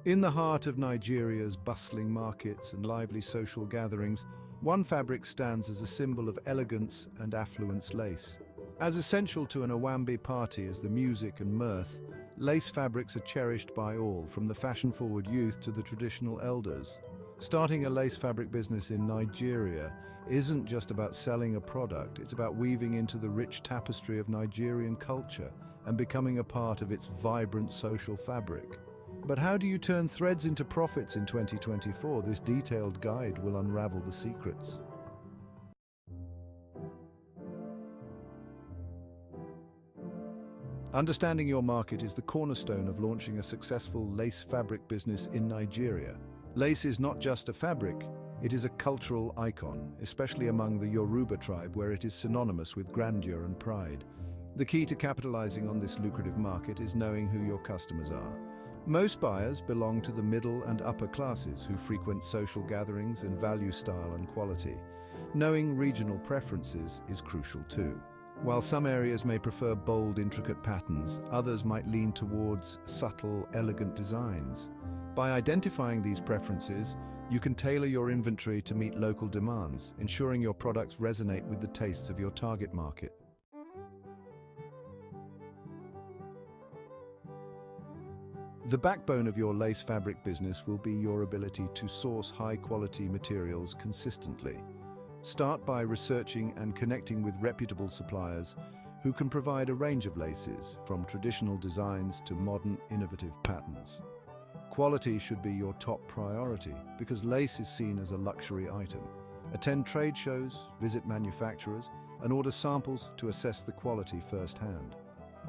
In the heart of Nigeria's bustling markets and lively social gatherings, one fabric stands as a symbol of elegance and affluence: lace. As essential to an Owambe party as the music and mirth, lace fabrics are cherished by all, from the fashion-forward youth to the traditional elders. Starting a lace fabric business in Nigeria isn't just about selling a product, it's about weaving into the rich tapestry of Nigerian culture and becoming a part of its vibrant social fabric. But how do you turn threads into profits in 2024? This detailed guide will unravel the secrets. Understanding your market is the cornerstone of launching a successful lace fabric business in Nigeria. Lace is not just a fabric, it is a cultural icon, especially among the Yoruba tribe, where it is synonymous with grandeur and pride. The key to capitalizing on this lucrative market is knowing who your customers are. Most buyers belong to the middle and upper classes who frequent social gatherings and value style and quality. Knowing regional preferences is crucial too. While some areas may prefer bold, intricate patterns, others might lean towards subtle, elegant designs. By identifying these preferences, you can tailor your inventory to meet local demands, ensuring your products resonate with the tastes of your target market. The backbone of your lace fabric business will be your ability to source high-quality materials consistently. Start by researching and connecting with reputable suppliers who can provide a range of laces, from traditional designs to modern, innovative patterns. Quality should be your top priority because lace is seen as a luxury item. Attend trade shows, visit manufacturers, and order samples to assess the quality firsthand.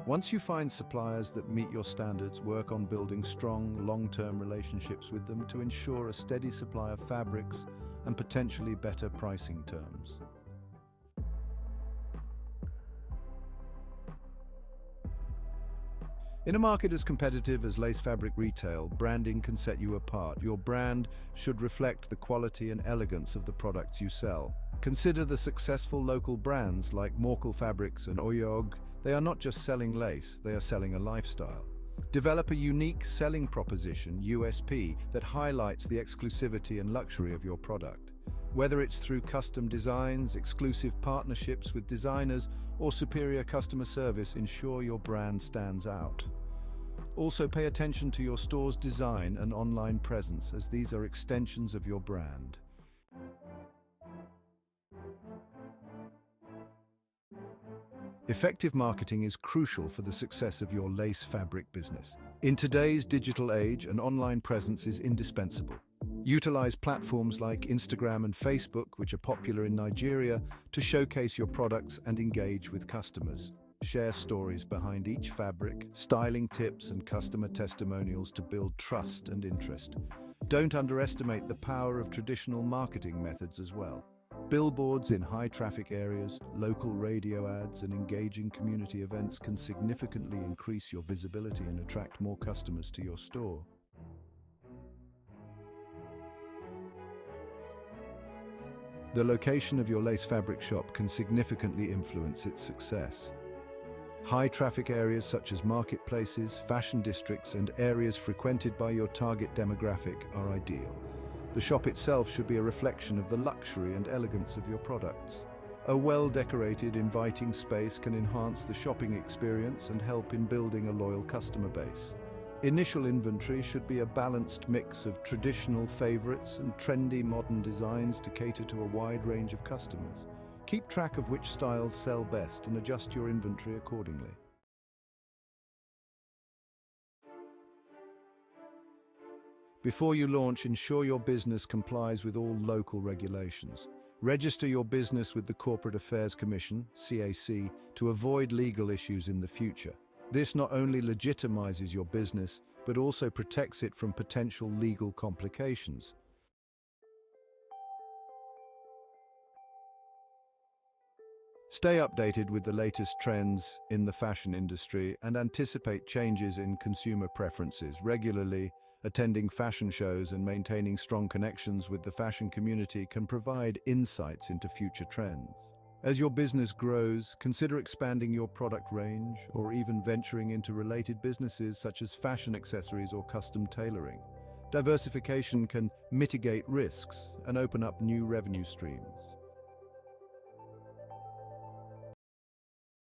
Once you find suppliers that meet your standards, work on building strong, long-term relationships with them to ensure a steady supply of fabrics and potentially better pricing terms. In a market as competitive as lace fabric retail, branding can set you apart. Your brand should reflect the quality and elegance of the products you sell. Consider the successful local brands like Morkel Fabrics and Owambe. They are not just selling lace, they are selling a lifestyle. Develop a unique selling proposition, USP, that highlights the exclusivity and luxury of your product. Whether it's through custom designs, exclusive partnerships with designers, or superior customer service, ensure your brand stands out. Also, pay attention to your store's design and online presence, as these are extensions of your brand. Effective marketing is crucial for the success of your lace fabric business. In today's digital age, an online presence is indispensable. Utilize platforms like Instagram and Facebook, which are popular in Nigeria, to showcase your products and engage with customers. Share stories behind each fabric, styling tips, and customer testimonials to build trust and interest. Don't underestimate the power of traditional marketing methods as well. Billboards in high-traffic areas, local radio ads, and engaging community events can significantly increase your visibility and attract more customers to your store. The location of your lace fabric shop can significantly influence its success. High-traffic areas such as marketplaces, fashion districts, and areas frequented by your target demographic are ideal. The shop itself should be a reflection of the luxury and elegance of your products. A well-decorated, inviting space can enhance the shopping experience and help in building a loyal customer base. Initial inventory should be a balanced mix of traditional favorites and trendy modern designs to cater to a wide range of customers. Keep track of which styles sell best and adjust your inventory accordingly. Before you launch, ensure your business complies with all local regulations. Register your business with the Corporate Affairs Commission, CAC, to avoid legal issues in the future. This not only legitimizes your business, but also protects it from potential legal complications. Stay updated with the latest trends in the fashion industry and anticipate changes in consumer preferences. Regularly attending fashion shows and maintaining strong connections with the fashion community can provide insights into future trends. As your business grows, consider expanding your product range or even venturing into related businesses such as fashion accessories or custom tailoring. Diversification can mitigate risks and open up new revenue streams.